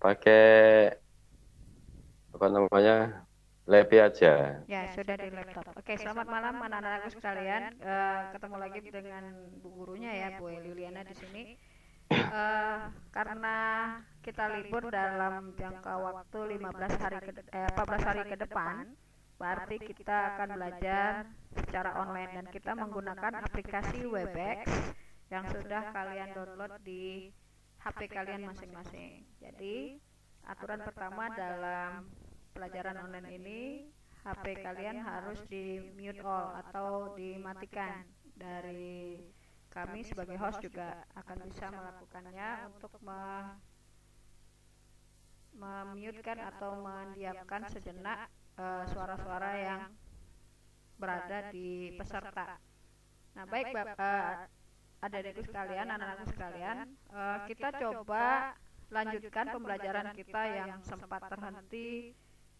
pakai apa namanya Lepi aja. Ya, sudah di laptop. Oke, selamat malam anak-anakku sekalian. Ketemu lagi dengan Bu gurunya ya, Bu Liliana di sini. Karena kita libur dalam jangka waktu 14 hari ke depan, berarti kita akan belajar secara online dan kita menggunakan aplikasi Webex yang sudah kalian download di HP kalian masing-masing. Jadi, aturan pertama dalam pelajaran online ini, HP kalian harus di mute all atau dimatikan. Dari kami sebagai host juga akan bisa melakukannya untuk memute-kan atau mendiamkan sejenak suara-suara yang berada di peserta. Nah, baik adik-adikku sekalian, anak-anakku sekalian, kita coba lanjutkan pembelajaran kita yang sempat terhenti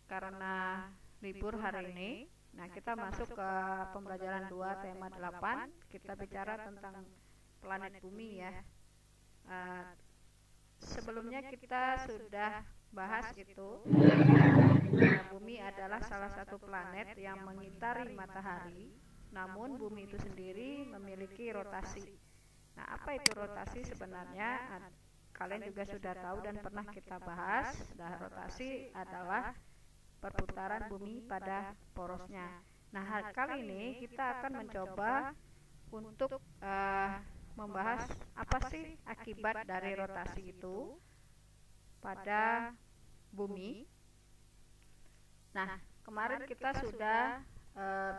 karena libur hari ini. Nah, kita masuk ke pembelajaran 2 tema 8. Kita bicara tentang planet bumi ya. Sebelumnya kita sudah bahas itu. Bumi adalah salah satu planet yang mengitari matahari, namun bumi itu sendiri memiliki rotasi. Nah, apa itu rotasi sebenarnya? Kalian juga sudah tahu dan pernah kita bahas. Nah, rotasi adalah perputaran bumi pada porosnya. Nah, kali ini kita akan mencoba untuk membahas apa sih akibat dari rotasi itu pada bumi. Nah, kemarin kita sudah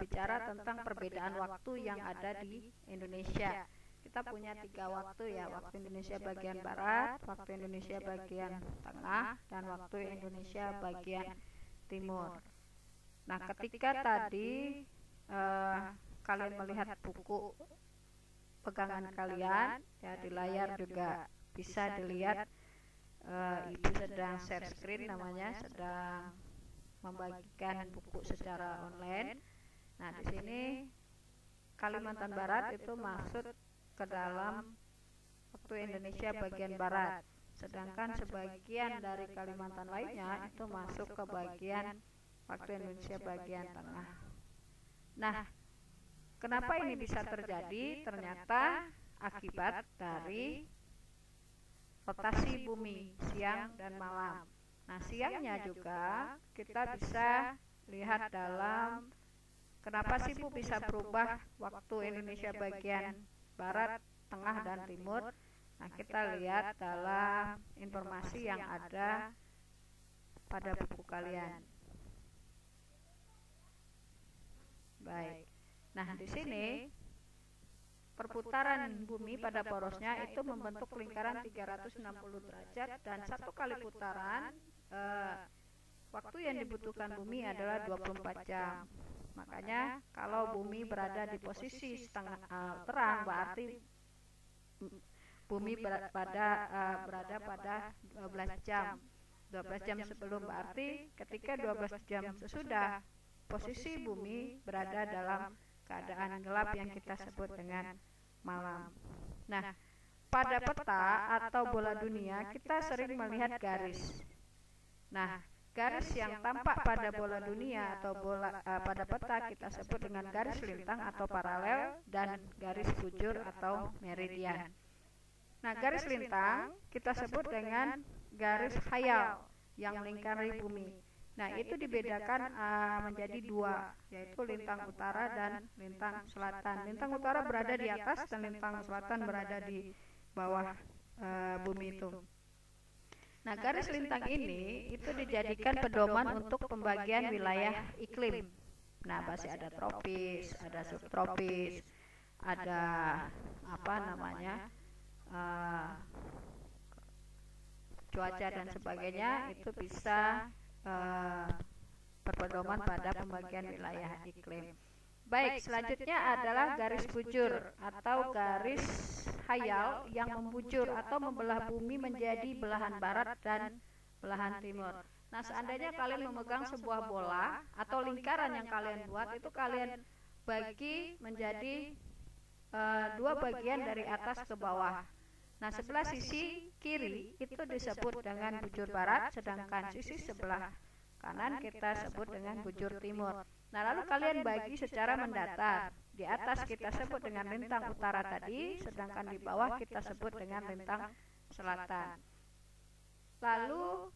bicara tentang perbedaan waktu yang ada di Indonesia. Kita punya 3 waktu ya, waktu Indonesia bagian barat, waktu Indonesia bagian tengah, dan waktu Indonesia bagian timur. Nah, ketika tadi kalian melihat buku pegangan kalian ya, di layar juga bisa dilihat ibu sedang share screen, namanya sedang membagikan buku secara online. Nah, di sini Kalimantan Barat itu masuk ke dalam waktu Indonesia bagian barat, sedangkan sebagian dari Kalimantan lainnya itu masuk ke bagian waktu Indonesia bagian tengah. Nah, kenapa ini bisa terjadi? Ternyata akibat dari rotasi bumi siang dan malam. Nah, siangnya juga kita bisa lihat dalam kenapa sih Bu bisa berubah waktu Indonesia bagian barat, tengah, dan timur. Nah, kita lihat dalam informasi yang ada pada buku kalian. Baik. Nah, di sini perputaran bumi pada porosnya itu membentuk lingkaran 360 derajat, dan satu kali putaran waktu yang dibutuhkan bumi adalah 24 jam. Makanya kalau bumi berada di posisi setengah terang, berarti bumi berada pada 12 jam. 12 jam sebelum, berarti ketika 12 jam sesudah, posisi bumi berada dalam keadaan gelap yang kita sebut dengan malam. Nah, pada peta atau bola dunia kita sering melihat garis. Nah, garis yang tampak pada bola dunia atau pada peta kita sebut dengan garis lintang atau paralel, dan garis bujur atau meridian. Nah, garis lintang kita sebut dengan garis khayal yang melingkari bumi. Nah, itu dibedakan menjadi 2, yaitu lintang utara dan lintang selatan. Lintang utara berada di atas dan lintang selatan berada di bawah bumi itu. Nah, garis lintang ini itu dijadikan pedoman untuk pembagian wilayah iklim. Nah, masih ada tropis, ada subtropis, ada cuaca dan sebagainya, itu bisa berpedoman pada pembagian wilayah iklim. Baik, selanjutnya adalah garis bujur atau garis khayal yang membujur atau membelah bumi menjadi belahan barat dan belahan timur. Nah, seandainya kalian memegang sebuah bola atau lingkaran yang kalian buat, itu kalian bagi menjadi 2 bagian dari atas ke bawah. Nah, sebelah sisi kiri itu disebut dengan bujur barat, sedangkan sisi sebelah kanan kita sebut dengan bujur timur. Nah, lalu kalian bagi secara mendatar. Di atas kita sebut dengan lintang utara tadi, sedangkan di bawah kita sebut dengan lintang selatan. Lalu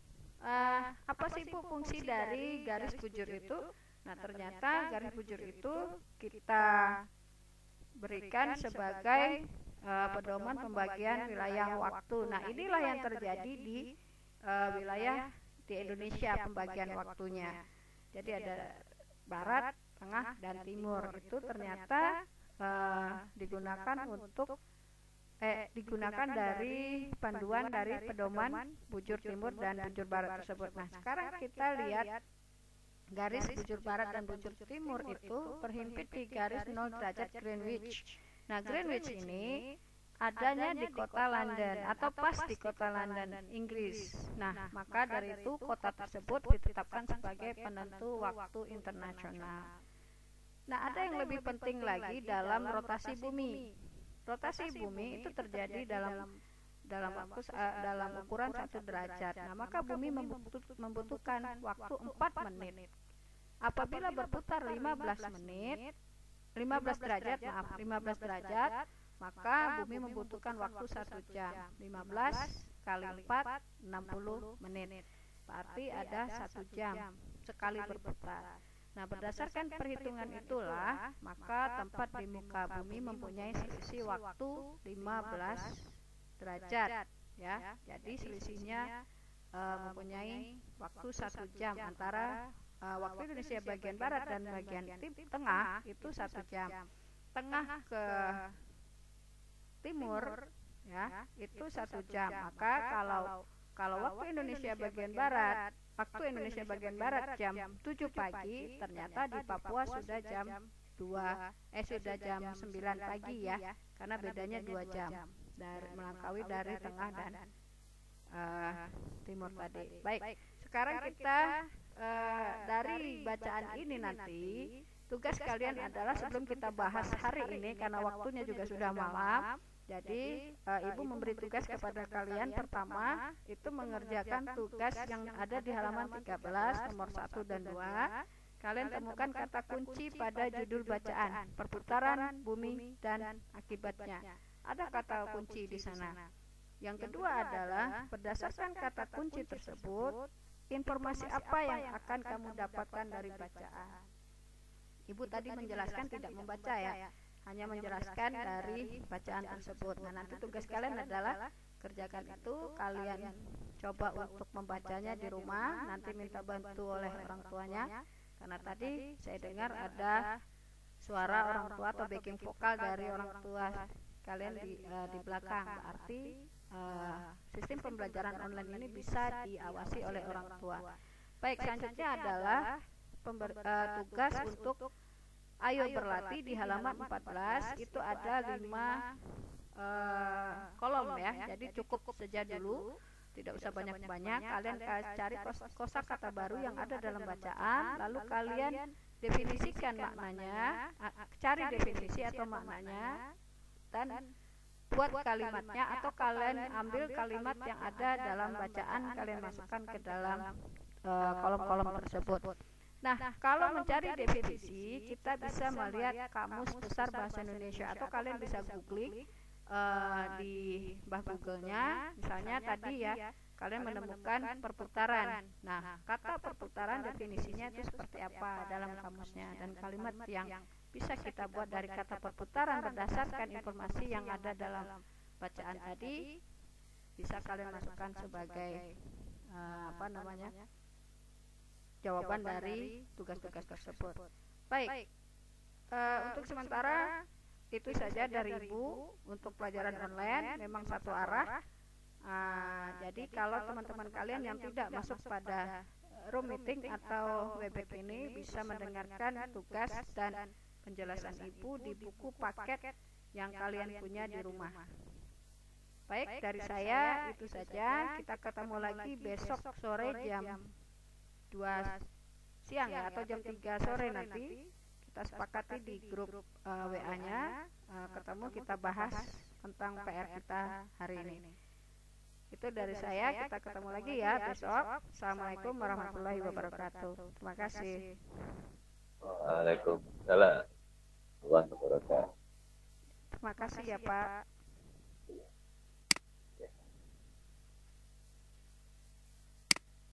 apa sih Bu fungsi dari garis bujur itu? Nah, ternyata garis bujur itu kita berikan sebagai pedoman pembagian wilayah waktu. Nah, inilah yang terjadi di wilayah di Indonesia pembagian waktunya. Jadi ada barat, tengah, dan timur. Itu ternyata digunakan dari panduan dari pedoman bujur timur dan bujur barat tersebut. Nah, sekarang kita lihat garis bujur barat dan bujur timur itu berhimpit di garis 0 derajat Greenwich. Nah, Greenwich ini adanya di kota London atau pas di kota London, Inggris. Nah, maka dari itu kota tersebut ditetapkan sebagai penentu waktu internasional. Nah, ada yang lebih penting lagi dalam rotasi bumi. Rotasi bumi itu terjadi dalam ukuran 1 derajat. Nah, maka bumi membutuhkan waktu 4 menit. Apabila berputar 15 derajat, maka bumi membutuhkan waktu 1 jam. 15 kali 4, 60 menit. Berarti ada 1 jam sekali berputar. Nah, berdasarkan perhitungan itulah, maka tempat di muka bumi mempunyai selisih waktu 15 derajat, ya. Jadi selisihnya mempunyai waktu 1 jam antara waktu Indonesia bagian barat dan bagian tengah itu 1 jam. Tengah ke timur, ya, itu 1 jam. Maka kalau waktu Indonesia bagian barat jam 7 pagi, ternyata di Papua sudah jam 9 pagi ya, karena bedanya 2 jam melangkaui dari tengah dan timur tadi. Baik, sekarang kita dari bacaan ini nanti tugas kalian adalah sebelum kita bahas hari ini karena waktunya juga sudah malam. Jadi Ibu memberi tugas kepada kalian pertama itu mengerjakan tugas yang ada di halaman 13 nomor 1 dan 2. Kalian temukan kata kunci pada judul bacaan, perputaran bumi dan akibatnya. Ada kata kunci di sana. Yang kedua adalah berdasarkan kata kunci tersebut, informasi apa yang akan kamu dapatkan dari bacaan. Ibu tadi menjelaskan tidak membaca ya, hanya menjelaskan dari bacaan tersebut. Nah, nanti tugas kalian adalah kerjakan itu, kalian coba untuk membacanya di rumah, nanti minta bantu oleh orang tuanya, karena tadi saya dengar ada suara orang tua atau backing vokal dari orang tua kalian di belakang. Berarti sistem pembelajaran online ini bisa diawasi oleh orang tua. Baik, selanjutnya adalah tugas untuk ayo berlatih di halaman 14. Itu ada 5 kolom ya, jadi cukup saja dulu, tidak usah banyak-banyak. Kalian cari kosakata baru yang ada dalam bacaan, lalu kalian definisikan maknanya, cari definisi atau maknanya, dan buat kalimatnya, atau kalian ambil kalimat yang ada dalam bacaan, kalian masukkan ke dalam kolom-kolom tersebut. Nah, kalau mencari definisi, kita bisa melihat Kamus Besar Bahasa Indonesia, atau kalian bisa googling di Google-nya. Misalnya tadi ya, kalian menemukan perputaran. Nah, kata perputaran definisinya itu seperti apa dalam kamusnya, dan kalimat yang bisa kita buat dari kata perputaran berdasarkan informasi yang ada dalam bacaan tadi bisa kalian masukkan sebagai jawaban dari tugas-tugas tersebut. Baik, untuk sementara itu saja dari Ibu untuk pelajaran online, memang satu arah. Jadi kalau teman-teman kalian yang tidak masuk pada room meeting atau Webex ini bisa mendengarkan tugas dan penjelasan Ibu di buku paket yang kalian punya di rumah. Baik, dari saya itu saja. Kita ketemu lagi besok sore jam 2 siang ya, atau jam 3 sore nanti. Kita sepakati di grup WA-nya, ketemu kita bahas tentang PR kita hari ini. Itu dari saya, kita ketemu lagi ya besok. Assalamualaikum warahmatullahi wabarakatuh. Terima kasih. Waalaikumsalam warahmatullahi wabarakatuh. Terima kasih ya Pak.